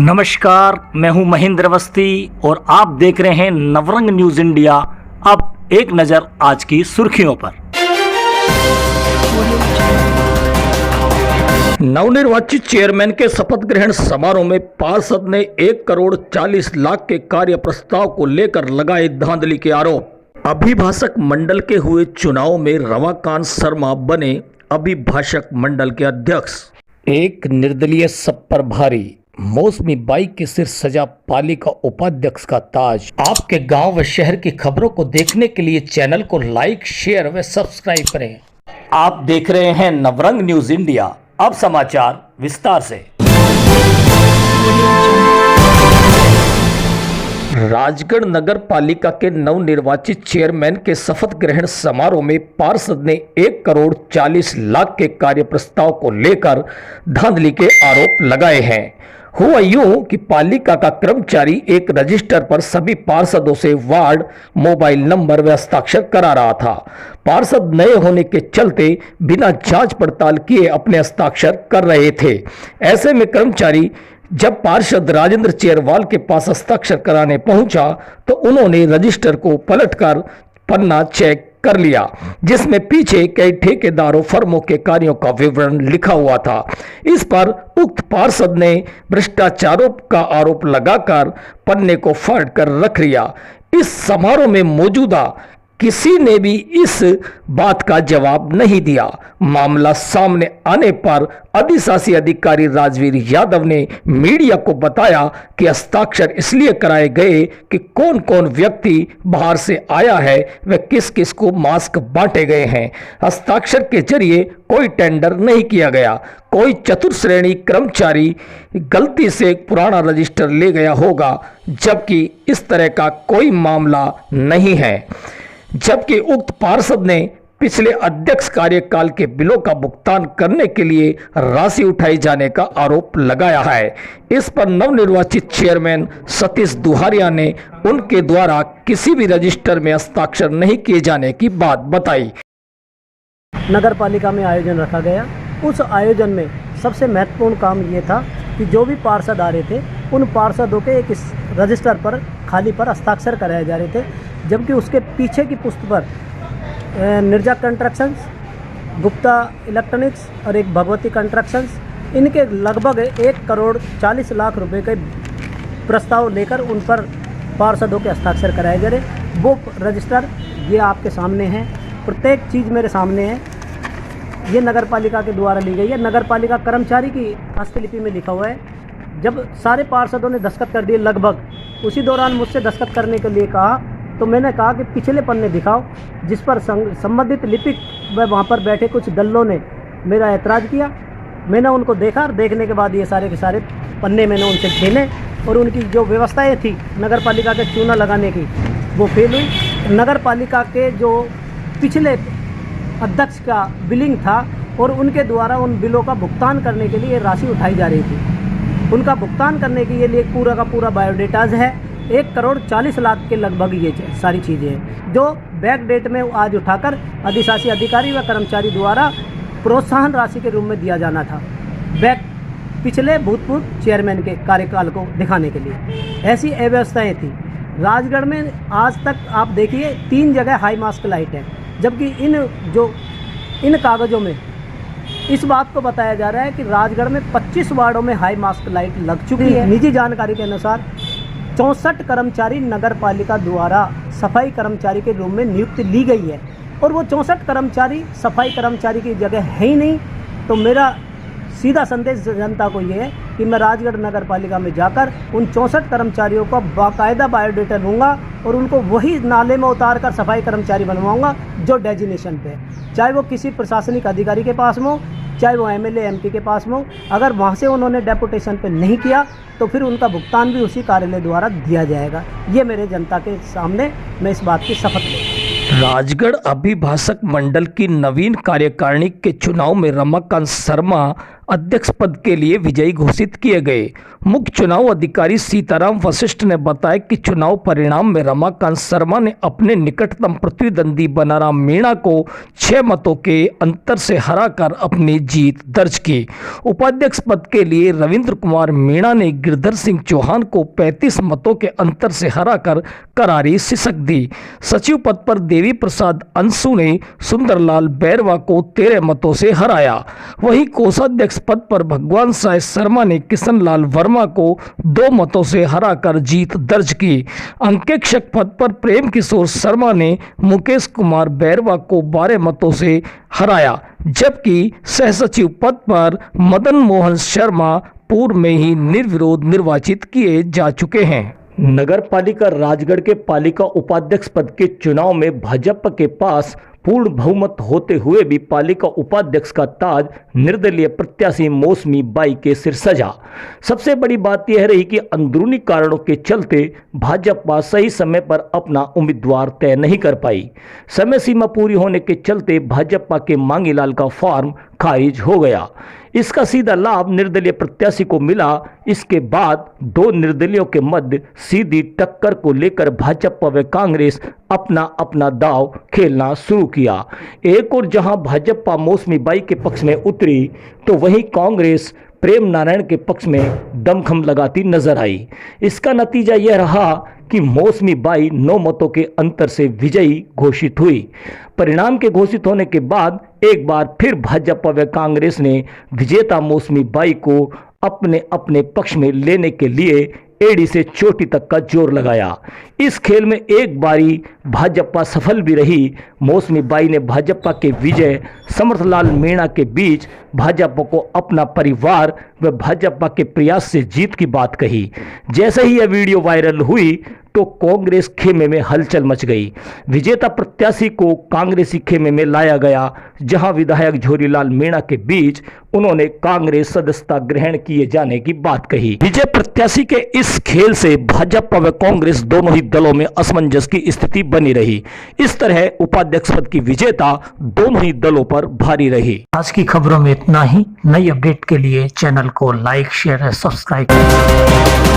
नमस्कार, मैं हूं महेंद्र अवस्थी और आप देख रहे हैं नवरंग न्यूज इंडिया। अब एक नजर आज की सुर्खियों पर। नवनिर्वाचित चेयरमैन के शपथ ग्रहण समारोह में पार्षद ने 1,40,00,000 के कार्य प्रस्ताव को लेकर लगाए धांधली के आरोप। अभिभाषक मंडल के हुए चुनाव में रमाकांत शर्मा बने अभिभाषक मंडल के अध्यक्ष। एक निर्दलीय सब पर भारी, मौसमी बाई के सिर सजा पालिका उपाध्यक्ष का ताज। आपके गांव व शहर की खबरों को देखने के लिए चैनल को लाइक, शेयर व सब्सक्राइब करें। आप देख रहे हैं नवरंग न्यूज इंडिया। अब समाचार विस्तार से। राजगढ़ नगर पालिका के नवनिर्वाचित चेयरमैन के शपथ ग्रहण समारोह में पार्षद ने 1,40,00,000 के कार्य प्रस्ताव को लेकर धांधली के आरोप लगाए हैं। हुआ यूं कि पालिका का कर्मचारी एक रजिस्टर पर सभी पार्षदों से वार्ड, मोबाइल नंबर व हस्ताक्षर करा रहा था। पार्षद नए होने के चलते बिना जांच पड़ताल किए अपने हस्ताक्षर कर रहे थे। ऐसे में कर्मचारी जब पार्षद राजेंद्र चेरवाल के पास हस्ताक्षर कराने पहुंचा तो उन्होंने रजिस्टर को पलटकर पन्ना चेक कर लिया, जिसमें पीछे कई ठेकेदारों फर्मों के कार्यों का विवरण लिखा हुआ था। इस पर उक्त पार्षद ने भ्रष्टाचारों का आरोप लगाकर पन्ने को फाड़ कर रख लिया। इस समारोह में मौजूदा किसी ने भी इस बात का जवाब नहीं दिया। मामला सामने आने पर अधिशासी अधिकारी राजवीर यादव ने मीडिया को बताया कि हस्ताक्षर इसलिए कराए गए कि कौन कौन व्यक्ति बाहर से आया है व किस किस को मास्क बांटे गए हैं। हस्ताक्षर के जरिए कोई टेंडर नहीं किया गया। कोई चतुर्श्रेणी कर्मचारी गलती से पुराना रजिस्टर ले गया होगा, जबकि इस तरह का कोई मामला नहीं है। जबकि उक्त पार्षद ने पिछले अध्यक्ष कार्यकाल के बिलों का भुगतान करने के लिए राशि उठाई जाने का आरोप लगाया है। इस पर नवनिर्वाचित चेयरमैन सतीश दुहारिया ने उनके द्वारा किसी भी रजिस्टर में हस्ताक्षर नहीं किए जाने की बात बताई। नगर पालिका में आयोजन रखा गया। उस आयोजन में सबसे महत्वपूर्ण काम ये था कि जो भी पार्षद आ रहे थे उन पार्षदों के एक रजिस्टर पर खाली पर हस्ताक्षर कराए जा रहे थे, जबकि उसके पीछे की पुस्त पर निर्जा कंस्ट्रक्शंस, गुप्ता इलेक्ट्रॉनिक्स और एक भगवती कंस्ट्रक्शंस, इनके लगभग 1,40,00,000 रुपए के प्रस्ताव लेकर उन पर पार्षदों के हस्ताक्षर कराए जा रहे। वो रजिस्टर ये आपके सामने है, प्रत्येक चीज़ मेरे सामने है। ये नगर पालिका के द्वारा ली गई है। नगर पालिका कर्मचारी की हस्तलिपि में लिखा हुआ है। जब सारे पार्षदों ने दस्तखत कर दिए लगभग, उसी दौरान मुझसे दस्तखत करने के लिए कहा तो मैंने कहा कि पिछले पन्ने दिखाओ, जिस पर संबंधित लिपिक व वहाँ पर बैठे कुछ दलों ने मेरा ऐतराज़ किया। मैंने उनको देखा और देखने के बाद ये सारे के सारे पन्ने मैंने उनसे छीने और उनकी जो व्यवस्थाएँ थी नगर पालिका के चूना लगाने की वो फेल हुई। नगर पालिका के जो पिछले अध्यक्ष का बिलिंग था और उनके द्वारा उन बिलों का भुगतान करने के लिए राशि उठाई जा रही थी, उनका भुगतान करने के लिए पूरा का पूरा बायोडेटाज है। 1,40,00,000 के लगभग ये सारी चीज़ें हैं जो बैक डेट में आज उठाकर अधिशासी अधिकारी व कर्मचारी द्वारा प्रोत्साहन राशि के रूप में दिया जाना था, बैक पिछले भूतपूर्व चेयरमैन के कार्यकाल को दिखाने के लिए। ऐसी अव्यवस्थाएँ थी राजगढ़ में। आज तक आप देखिए 3 जगह हाई मास्क लाइट है, जबकि इन कागज़ों में इस बात को बताया जा रहा है कि राजगढ़ में 25 वार्डों में हाई मास्क लाइट लग चुकी है। निजी जानकारी के अनुसार 64 कर्मचारी नगर पालिका द्वारा सफाई कर्मचारी के रूप में नियुक्ति ली गई है और वो 64 कर्मचारी सफाई कर्मचारी की जगह है ही नहीं। तो मेरा सीधा संदेश जनता को ये है कि मैं राजगढ़ नगर पालिका में जाकर उन 64 कर्मचारियों का बाकायदा बायोडेटा लूँगा और उनको वही नाले में उतार कर सफाई कर्मचारी बनवाऊँगा जो डेजिग्नेशन पे है, चाहे वो किसी प्रशासनिक अधिकारी के पास में हो, चाहे वो एमएलए एमपी के पास में हो। अगर वहाँ से उन्होंने डेपुटेशन पे नहीं किया तो फिर उनका भुगतान भी उसी कार्यालय द्वारा दिया जाएगा। ये मेरे जनता के सामने मैं इस बात की शपथ लेता हूँ। राजगढ़ अभिभाषक मंडल की नवीन कार्यकारिणी के चुनाव में रमाकांत शर्मा अध्यक्ष पद के लिए विजयी घोषित किए गए। मुख्य चुनाव अधिकारी सीताराम वशिष्ठ ने बताया कि चुनाव परिणाम में रमाकांत शर्मा ने अपने निकटतम प्रतिद्वंदी बनाराम मीणा को 6 मतों के अंतर से हराकर अपनी जीत दर्ज की। उपाध्यक्ष पद के लिए रविंद्र कुमार मीणा ने गिरधर सिंह चौहान को 35 मतों के अंतर से हराकर करारी सिसक दी। सचिव पद पर देवी प्रसाद अंशु ने सुंदरलाल बैरवा को 13 मतों से हराया। वहीं कोषाध्यक्ष पद पर भगवान साय शर्मा ने किशनलाल वर्मा को 2 मतों से हराकर जीत दर्ज की। अंकेक्षक पद पर प्रेम किशोर शर्मा ने मुकेश कुमार बैरवा को 12 मतों से हराया, जबकि सहसचिव पद पर मदन मोहन शर्मा पूर्व में ही निर्विरोध निर्वाचित किए जा चुके हैं। नगर पालिका राजगढ़ के पालिका उपाध्यक्ष पद के चुनाव में भाजपा के पास पूर्ण बहुमत होते हुए भी पालिका उपाध्यक्ष का ताज निर्दलीय प्रत्याशी मौसमी बाई के सिर सजा। सबसे बड़ी बात यह रही कि अंदरूनी कारणों के चलते भाजपा सही समय पर अपना उम्मीदवार तय नहीं कर पाई। समय सीमा पूरी होने के चलते भाजपा के मांगीलाल का फॉर्म खारिज हो गया। इसका सीधा लाभ निर्दलीय प्रत्याशी को मिला। इसके बाद 2 निर्दलियों के मध्य सीधी टक्कर को लेकर भाजपा व कांग्रेस अपना अपना दांव खेलना शुरू किया। एक और जहां भाजपा मौसमी बाई के पक्ष में उतरी तो वहीं कांग्रेस प्रेम नारायण के पक्ष में दमखम लगाती नजर आई। इसका नतीजा यह रहा कि मौसमी बाई 9 मतों के अंतर से विजयी घोषित हुई। परिणाम के घोषित होने के बाद एक बार फिर भाजपा व कांग्रेस ने विजेता मौसमी बाई को अपने अपने पक्ष में लेने के लिए एड़ी से चोटी तक का जोर लगाया। इस खेल में एक बारी भाजपा सफल भी रही। मौसमी बाई ने भाजपा के विजय समर्थलाल मीणा के बीच भाजपा को अपना परिवार व भाजपा के प्रयास से जीत की बात कही। जैसे ही यह वीडियो वायरल हुई तो कांग्रेस खेमे में हलचल मच गई। विजेता प्रत्याशी को कांग्रेसी खेमे में लाया गया, जहां विधायक झोरीलाल मीणा के बीच उन्होंने कांग्रेस सदस्यता ग्रहण किए जाने की बात कही। विजय प्रत्याशी के इस खेल से भाजपा व कांग्रेस दोनों ही दलों में असमंजस की स्थिति बनी रही। इस तरह उपाध्यक्ष पद की विजेता दोनों ही दलों पर भारी रही। आज की खबरों में इतना ही। नई अपडेट के लिए चैनल को लाइक, शेयर और सब्सक्राइब करें।